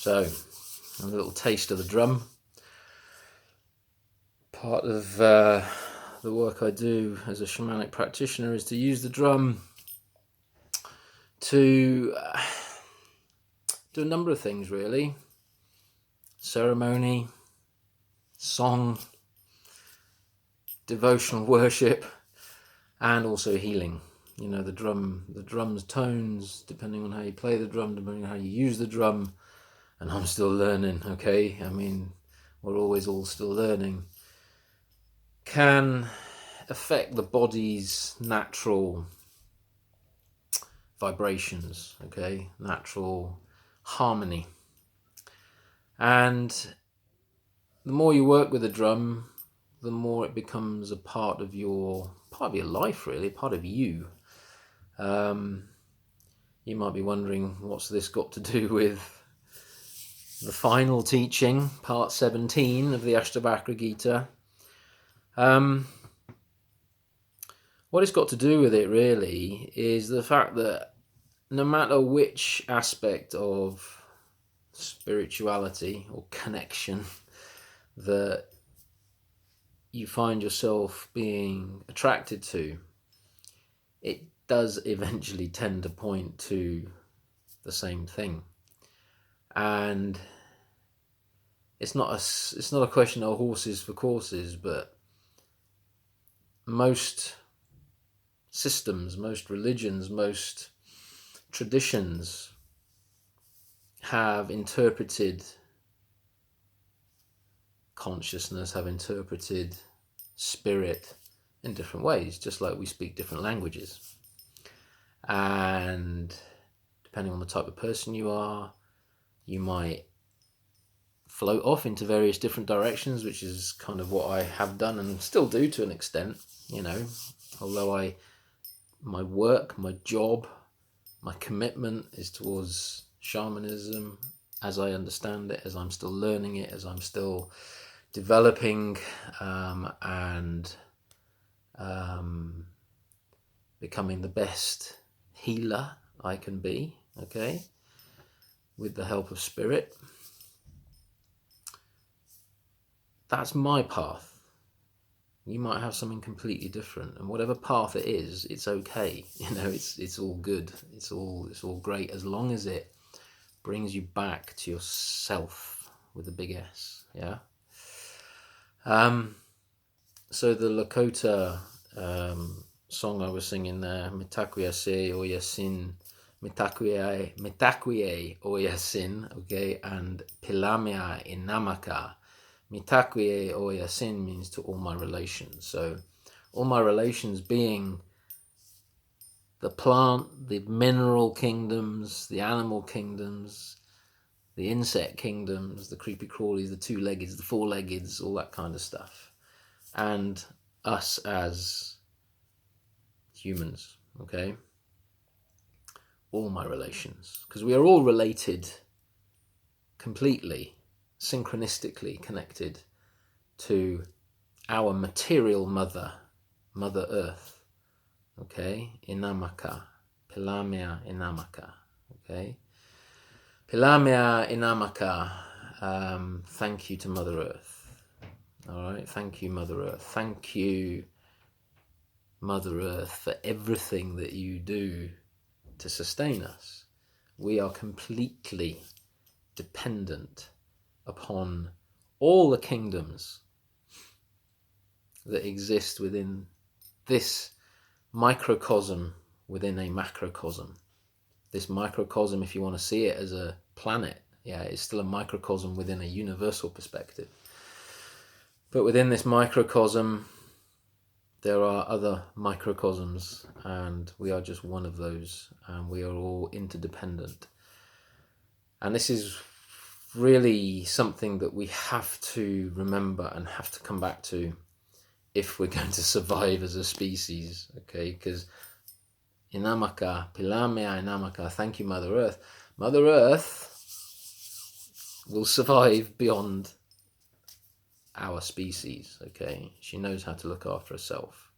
So, a little taste of the drum. Part of the work I do as a shamanic practitioner is to use the drum to do a number of things, really. Ceremony, song, devotional worship, and also healing. You know, the drum's tones, depending on how you play the drum, depending on how you use the drum. And I'm still learning, okay? I mean, we're always all still learning. Can affect the body's natural vibrations, okay? Natural harmony. And the more you work with the drum, the more it becomes a part of your life, really, part of you. You might be wondering, what's this got to do with the final teaching, part 17 of the Ashtavakra Gita? What it's got to do with it, really, is the fact that no matter which aspect of spirituality or connection that you find yourself being attracted to, it does eventually tend to point to the same thing. And it's not a question of horses for courses, but most systems, most religions, most traditions have interpreted consciousness, have interpreted spirit in different ways, just like we speak different languages. And depending on the type of person you are, you might float off into various different directions, which is kind of what I have done and still do to an extent, you know, although my work, my job, my commitment is towards shamanism as I understand it, as I'm still learning it, as I'm still developing and becoming the best healer I can be, okay, with the help of spirit. That's my path. You might have something completely different, and whatever path it is, it's okay. You know, it's all good. It's all great as long as it brings you back to yourself with a big S. Yeah. So the Lakota song I was singing there, Mitakuye se oyasin, Mitakuye oyasin, okay, and Pilamia inamaka. Mitakuye oyasin means to all my relations. So all my relations being the plant, the mineral kingdoms, the animal kingdoms, the insect kingdoms, the creepy crawlies, the two-leggeds, the four-leggeds, all that kind of stuff. And us as humans, okay? All my relations. Because we are all related completely, synchronistically connected to our material mother, Mother Earth, okay? Inamaka, Pilamia Inamaka, okay? Pilamia Inamaka, thank you to Mother Earth. All right, thank you, Mother Earth. Thank you, Mother Earth for everything that you do to sustain us. We are completely dependent upon all the kingdoms that exist within this microcosm within a macrocosm. This microcosm, if you want to see it as a planet, it's still a microcosm within a universal perspective. But within this microcosm, there are other microcosms, and we are just one of those, and we are all interdependent. And this is really something that we have to remember and have to come back to if we're going to survive as a species, okay? Because Inamaka, Pilamea Inamaka, thank you, Mother Earth. Mother Earth will survive beyond our species, okay? She knows how to look after herself.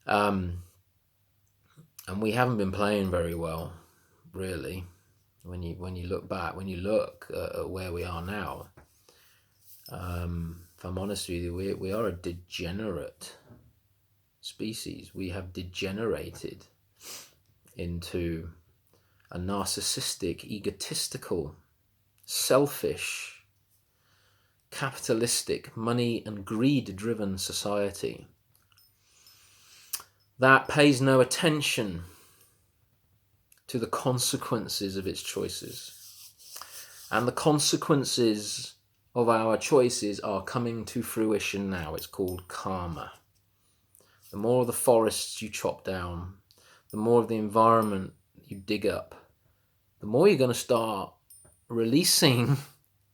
And we haven't been playing very well, really. When you look back, when you look at where we are now, if I'm honest with you, we are a degenerate species. We have degenerated into a narcissistic, egotistical, selfish, capitalistic, money and greed-driven society that pays no attention to the consequences of its choices. And the consequences of our choices are coming to fruition now. It's called karma. The more of the forests you chop down, the more of the environment you dig up, the more you're going to start releasing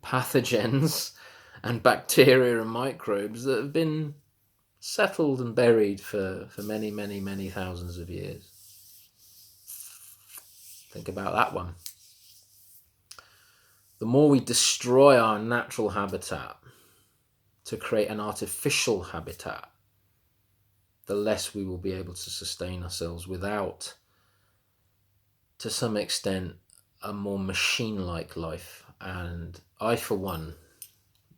pathogens and bacteria and microbes that have been settled and buried for many, many, many thousands of years. Think about that one. The more we destroy our natural habitat to create an artificial habitat, the less we will be able to sustain ourselves without, to some extent, a more machine-like life. And I, for one,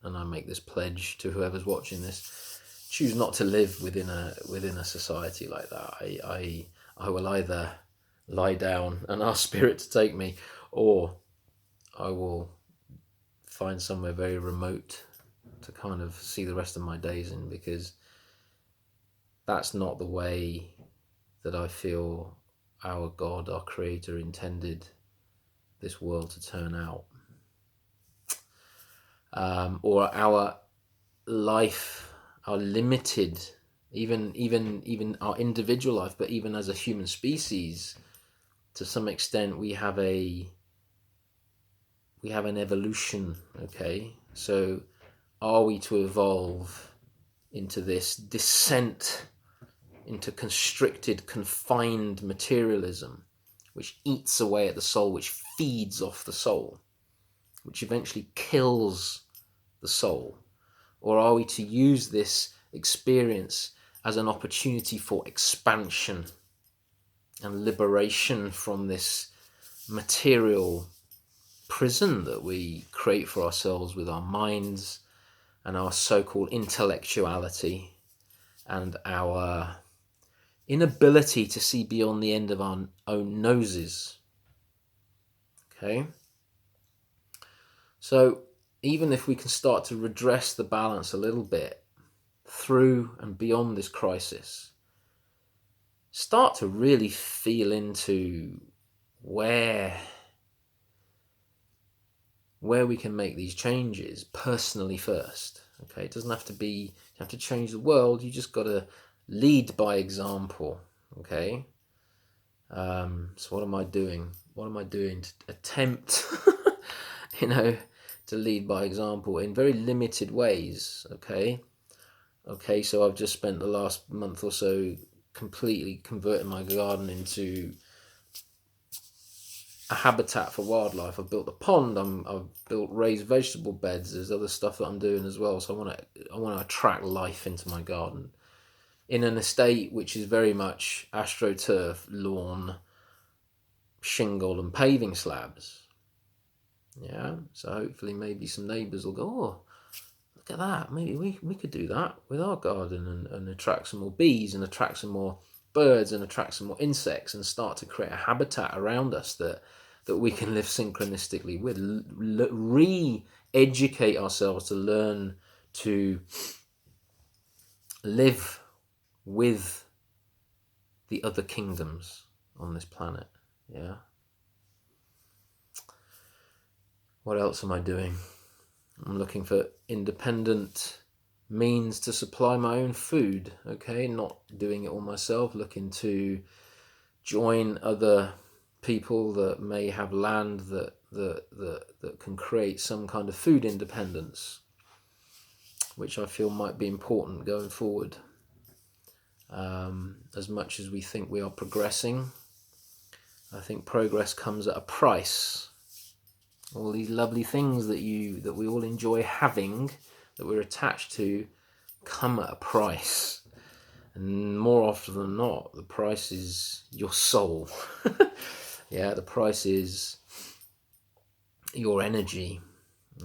and I make this pledge to whoever's watching this, choose not to live within a society like that. I will either lie down and ask spirit to take me, or I will find somewhere very remote to kind of see the rest of my days in, because that's not the way that I feel our God, our Creator, intended this world to turn out. Or our life, our limited, even our individual life, but even as a human species, to some extent, we have an evolution, okay? So are we to evolve into this descent into constricted, confined materialism, which eats away at the soul, which feeds off the soul, which eventually kills the soul? Or are we to use this experience as an opportunity for expansion and liberation from this material prison that we create for ourselves with our minds and our so-called intellectuality and our inability to see beyond the end of our own noses? Okay? So even if we can start to redress the balance a little bit through and beyond this crisis, start to really feel into where we can make these changes personally first. Okay, it doesn't have to be, you have to change the world, you just got to lead by example. Okay, so what am I doing? What am I doing to attempt, to lead by example in very limited ways? Okay, so I've just spent the last month or so completely converting my garden into a habitat for wildlife. I've built a pond. I've built raised vegetable beds. There's other stuff that I'm doing as well. So I want to attract life into my garden in an estate which is very much astroturf, lawn, shingle, and paving slabs. Yeah. So hopefully maybe some neighbours will go, oh, look at that. Maybe we could do that with our garden and attract some more bees and attract some more birds and attract some more insects and start to create a habitat around us that we can live synchronistically with. Re-educate ourselves to learn to live with the other kingdoms on this planet. Yeah. What else am I doing? I'm looking for independent means to supply my own food. Okay, not doing it all myself. Looking to join other people that may have land that can create some kind of food independence, which I feel might be important going forward. As much as we think we are progressing, I think progress comes at a price. All these lovely things that we all enjoy having, that we're attached to, come at a price. And more often than not, the price is your soul. Yeah, the price is your energy.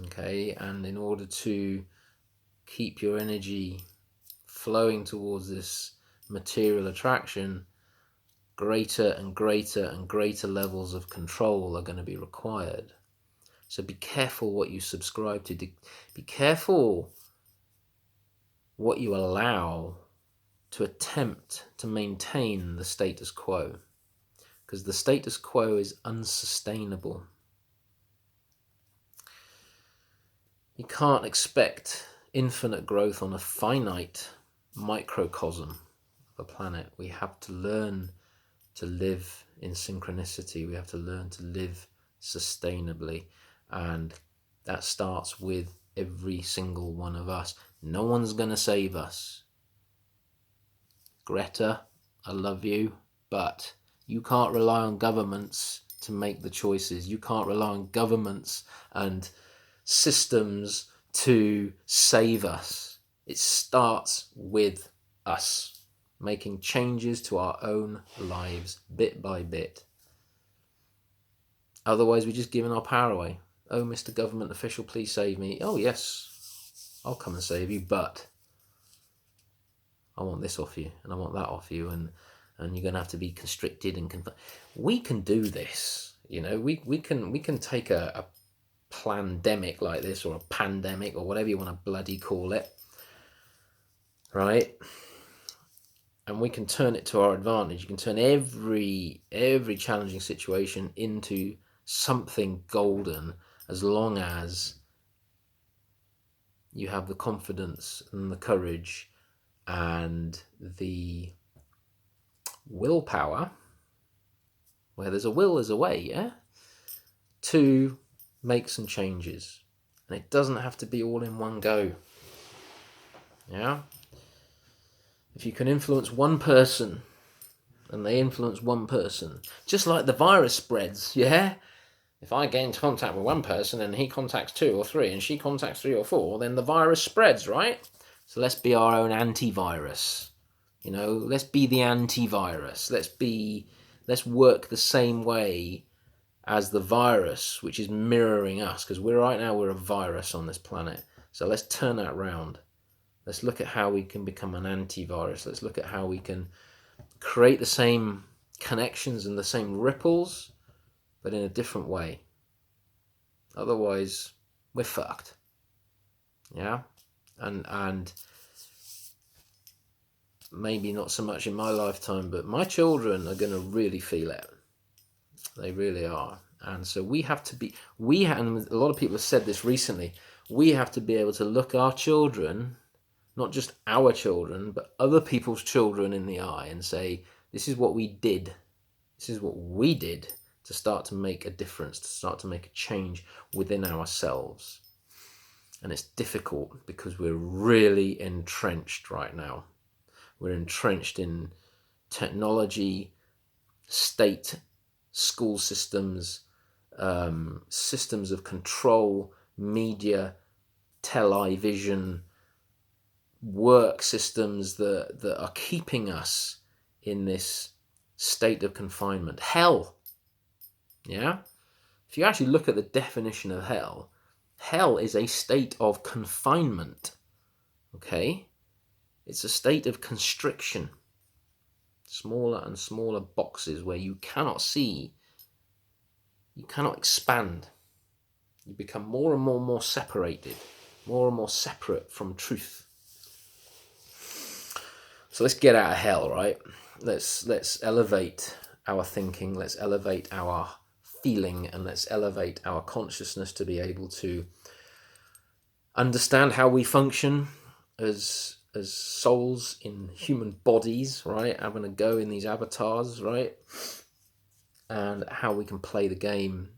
Okay, and in order to keep your energy flowing towards this material attraction, greater and greater and greater levels of control are going to be required. So be careful what you subscribe to. Be careful what you allow to attempt to maintain the status quo, because the status quo is unsustainable. You can't expect infinite growth on a finite microcosm of a planet. We have to learn to live in synchronicity. We have to learn to live sustainably. And that starts with every single one of us. No one's going to save us. Greta, I love you, but you can't rely on governments to make the choices. You can't rely on governments and systems to save us. It starts with us making changes to our own lives bit by bit. Otherwise, we're just giving our power away. Oh, Mr. Government official, please save me. Oh, yes, I'll come and save you, but I want this off you, and I want that off you, and you're going to have to be constricted and we can do this. You know, we can take a plandemic like this, or a pandemic, or whatever you want to bloody call it, right? And we can turn it to our advantage. You can turn every challenging situation into something golden, as long as you have the confidence and the courage and the willpower. Where there's a will, there's a way, yeah? To make some changes. And it doesn't have to be all in one go. Yeah? If you can influence one person, and they influence one person, just like the virus spreads, yeah? If I get into contact with one person and he contacts 2 or 3 and she contacts 3 or 4, then the virus spreads, right? So let's be our own antivirus. You know, let's be the antivirus. Let's work the same way as the virus, which is mirroring us, because we're a virus on this planet. So let's turn that around. Let's look at how we can become an antivirus. Let's look at how we can create the same connections and the same ripples, but in a different way. Otherwise, we're fucked. Yeah? And maybe not so much in my lifetime, but my children are going to really feel it. They really are. And so we have to be, and a lot of people have said this recently, we have to be able to look our children, not just our children, but other people's children in the eye and say, this is what we did. This is what we did to start to make a difference, to start to make a change within ourselves. And it's difficult because we're really entrenched right now. We're entrenched in technology, state, school systems, systems of control, media, television, work systems that are keeping us in this state of confinement. Hell. Yeah? If you actually look at the definition of hell, Hell is a state of confinement, okay? It's a state of constriction. Smaller and smaller boxes where you cannot see, you cannot expand. You become more and more separated, more and more separate from truth. So let's get out of hell, right? Let's elevate our thinking, let's elevate our feeling, and let's elevate our consciousness to be able to understand how we function as souls in human bodies, right? Having a go in these avatars, right? And how we can play the game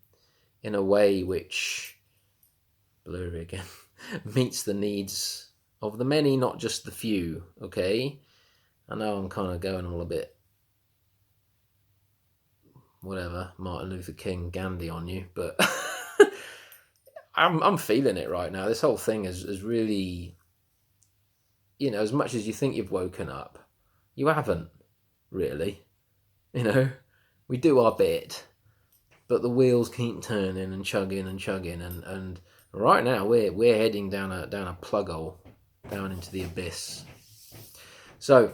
in a way which, blurry again, meets the needs of the many, not just the few, okay? I know I'm kind of going all a bit, whatever, Martin Luther King, Gandhi on you, but I'm feeling it right now. This whole thing is really, as much as you think you've woken up, you haven't, really. We do our bit, but the wheels keep turning and chugging, and right now we're heading down a plug hole, down into the abyss. So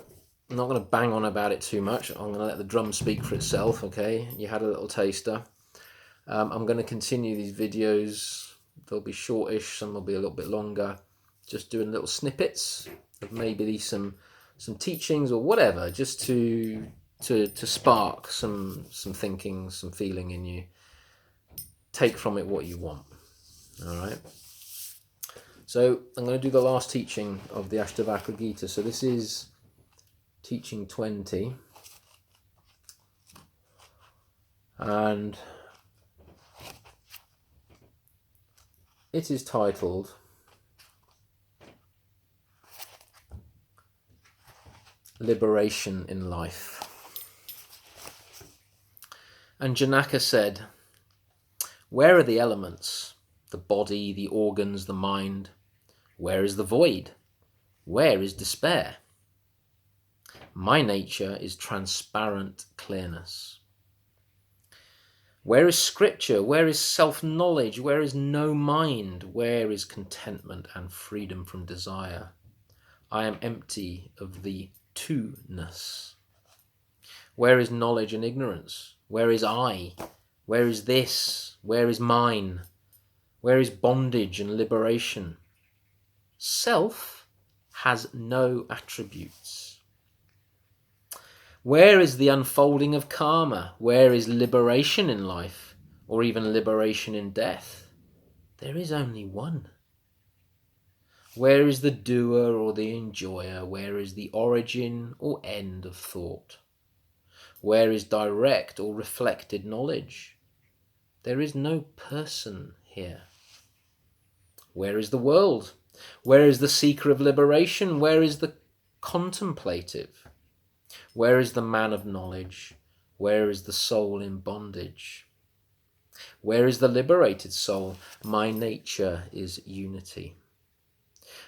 I'm not going to bang on about it too much. I'm going to let the drum speak for itself, okay? You had a little taster. I'm going to continue these videos. They'll be shortish, some will be a little bit longer. Just doing little snippets of maybe some teachings or whatever, just to spark some thinking, some feeling in you. Take from it what you want. All right. So I'm going to do the last teaching of the Ashtavakra Gita. So this is teaching 20, and it is titled Liberation in Life. And Janaka said, "Where are the elements, the body, the organs, the mind? Where is the void? Where is despair? My nature is transparent clearness. Where is scripture? Where is self-knowledge? Where is no mind? Where is contentment and freedom from desire? I am empty of the two-ness. Where is knowledge and ignorance? Where is I? Where is this? Where is mine? Where is bondage and liberation? Self has no attributes. Where is the unfolding of karma? Where is liberation in life, or even liberation in death? There is only one. Where is the doer or the enjoyer? Where is the origin or end of thought? Where is direct or reflected knowledge? There is no person here. Where is the world? Where is the seeker of liberation? Where is the contemplative? Where is the man of knowledge? Where is the soul in bondage? Where is the liberated soul? My nature is unity.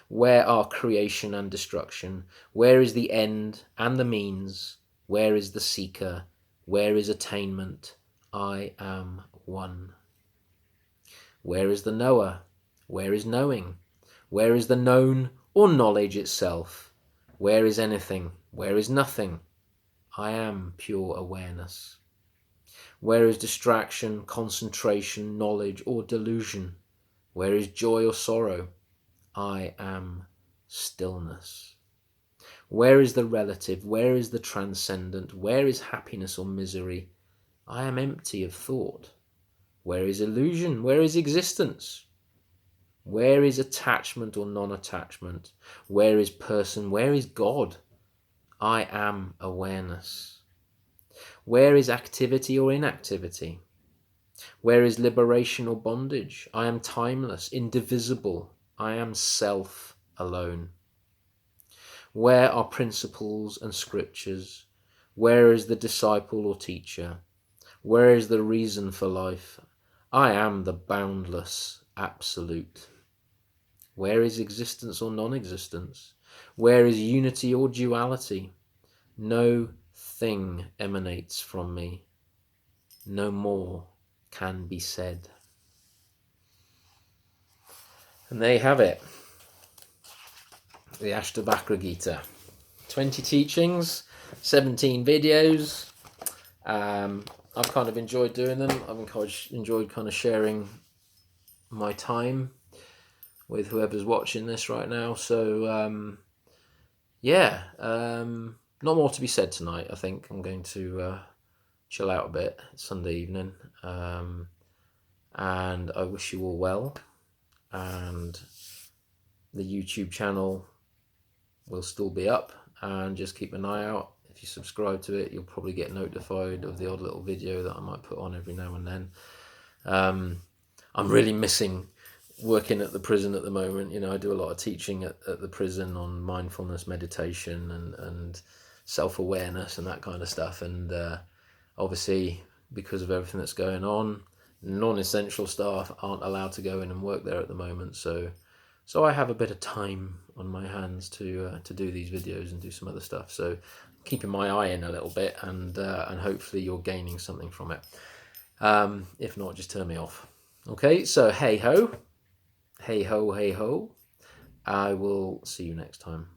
Where are creation and destruction? Where is the end and the means? Where is the seeker? Where is attainment? I am one. Where is the knower? Where is knowing? Where is the known or knowledge itself? Where is anything? Where is nothing? I am pure awareness. Where is distraction, concentration, knowledge, or delusion? Where is joy or sorrow? I am stillness. Where is the relative? Where is the transcendent? Where is happiness or misery? I am empty of thought. Where is illusion? Where is existence? Where is attachment or non-attachment? Where is person? Where is God? I am awareness. Where is activity or inactivity? Where is liberation or bondage? I am timeless, indivisible. I am self alone. Where are principles and scriptures? Where is the disciple or teacher? Where is the reason for life? I am the boundless absolute. Where is existence or non-existence? Where is unity or duality? No thing emanates from me. No more can be said. And there you have it. The Ashtavakra Gita. 20 teachings, 17 videos. I've kind of enjoyed doing them. I've enjoyed kind of sharing my time with whoever's watching this right now. So, yeah, not more to be said tonight. I think I'm going to chill out a bit. It's Sunday evening. And I wish you all well. And the YouTube channel will still be up, and just keep an eye out. If you subscribe to it, you'll probably get notified of the odd little video that I might put on every now and then. I'm really missing working at the prison at the moment. You know, I do a lot of teaching at the prison on mindfulness, meditation, and self-awareness and that kind of stuff. And obviously, because of everything that's going on, non-essential staff aren't allowed to go in and work there at the moment. So I have a bit of time on my hands to do these videos and do some other stuff. So keeping my eye in a little bit, and hopefully you're gaining something from it. If not, just turn me off. Okay, so hey ho, hey ho, hey ho. I will see you next time.